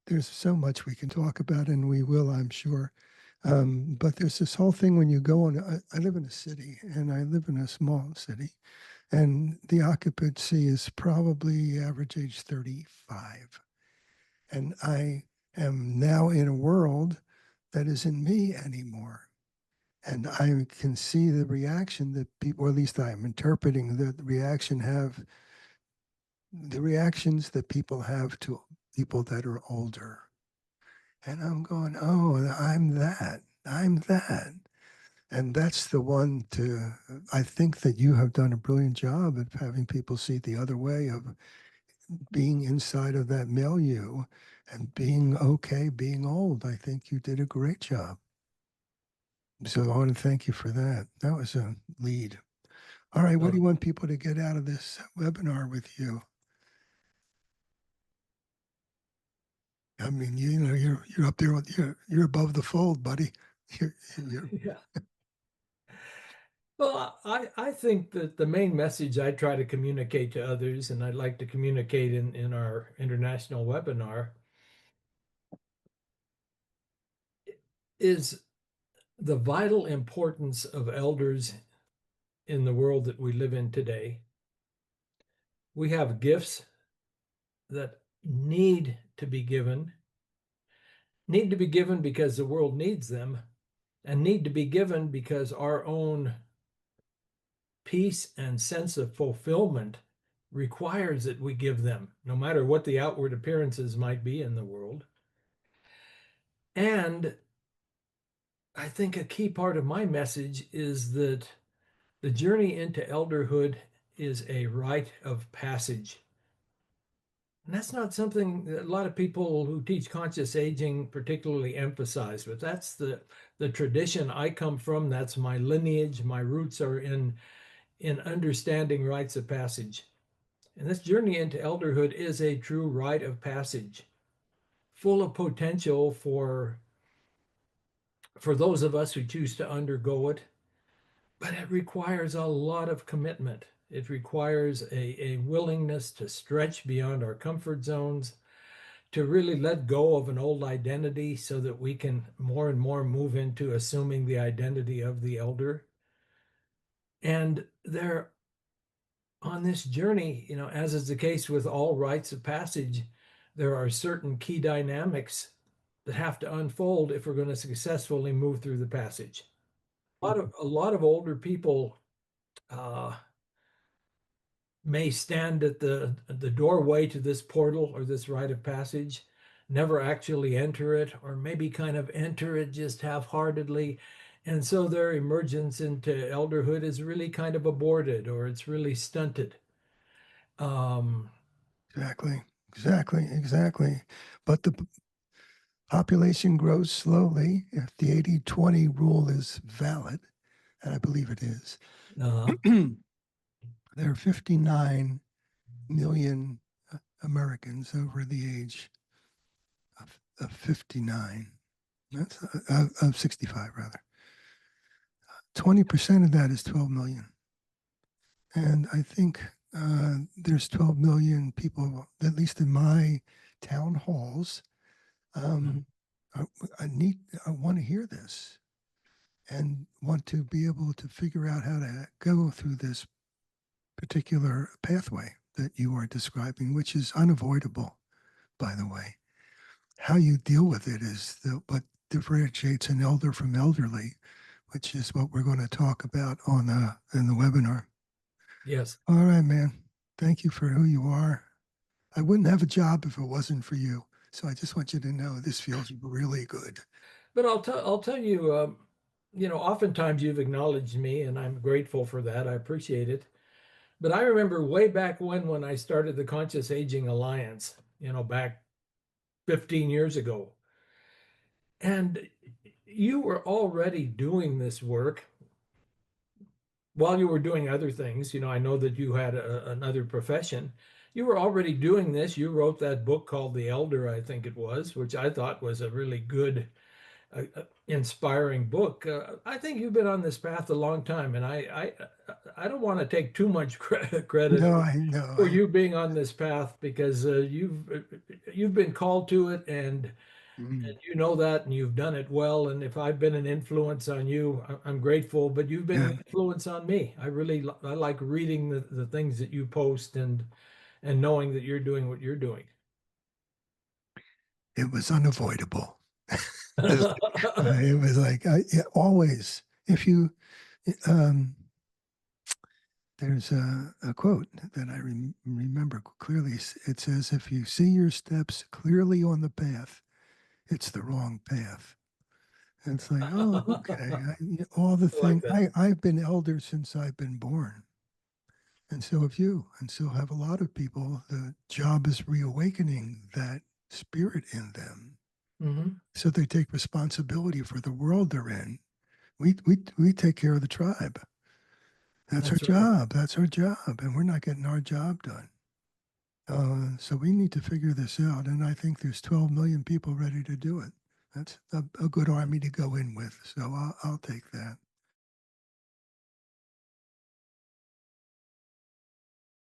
there's so much we can talk about, and we will, I'm sure. But there's this whole thing when you go on. I live in a city, and I live in a small city, and the occupancy is probably average age 35. And I am now in a world that isn't me anymore. And I can see the reaction that people, or at least I'm interpreting the reactions that people have to people that are older. And I'm going, oh, I'm that. I'm that. And that's the one to, I think that you have done a brilliant job at having people see the other way of being inside of that milieu and being okay, being old. I think you did a great job. So I want to thank you for that. That was a lead. All right, what do you want people to get out of this webinar with you? I mean, you're up there with you're above the fold, buddy. Yeah. Well, I think that the main message I try to communicate to others, and I'd like to communicate in our international webinar, is the vital importance of elders in the world that we live in today. We have gifts that need to be given because the world needs them, and need to be given because our own peace and sense of fulfillment requires that we give them, no matter what the outward appearances might be in the world. And I think a key part of my message is that the journey into elderhood is a rite of passage. And that's not something that a lot of people who teach conscious aging particularly emphasize, but that's the tradition I come from. That's my lineage. My roots are in understanding rites of passage. And this journey into elderhood is a true rite of passage, full of potential for those of us who choose to undergo it. But it requires a lot of commitment. It requires a willingness to stretch beyond our comfort zones, to really let go of an old identity so that we can more and more move into assuming the identity of the elder. And there, on this journey, as is the case with all rites of passage, there are certain key dynamics that have to unfold if we're going to successfully move through the passage. A lot of older people may stand at the doorway to this portal or this rite of passage, never actually enter it, or maybe kind of enter it just half-heartedly. And so their emergence into elderhood is really kind of aborted, or it's really stunted. Exactly. But the population grows slowly. If the 80-20 rule is valid, and I believe it is, there are 59 million Americans over the age of 59. That's of 65 rather. 20% of that is 12 million. And I think there's 12 million people, at least in my town halls. I want to hear this and want to be able to figure out how to go through this particular pathway that you are describing, which is unavoidable, by the way. How you deal with it is what differentiates an elder from elderly, which is what we're going to talk about in the webinar. Yes. All right, man. Thank you for who you are. I wouldn't have a job if it wasn't for you. So I just want you to know this feels really good. But I'll tell you, oftentimes you've acknowledged me, and I'm grateful for that. I appreciate it. But I remember way back when I started the Conscious Aging Alliance, back 15 years ago. And you were already doing this work while you were doing other things. I know that you had another profession. You were already doing this. You wrote that book called The Elder, I think it was, which I thought was a really good inspiring book. I think you've been on this path a long time, and I don't want to take too much credit No, I know. for you being on this path because you've been called to it, and Mm, you know that, and you've done it well. And if I've been an influence on you, I'm grateful. But you've been yeah, an influence on me. I like reading the things that you post and knowing that you're doing what you're doing. it was unavoidable. It was like yeah, always. If you, um, there's a quote that I remember clearly. It says, "If you see your steps clearly on the path, it's the wrong path." And it's like, oh, okay. All the I like thing that. I've been elder since I've been born, and so have you, and so have a lot of people. The job is reawakening that spirit in them, Hmm. so they take responsibility for the world they're in. We take care of the tribe. That's our That's right. job. That's our job, and we're not getting our job done. So we need to figure this out, and I think there's 12 million people ready to do it. That's a good army to go in with. So I'll take that.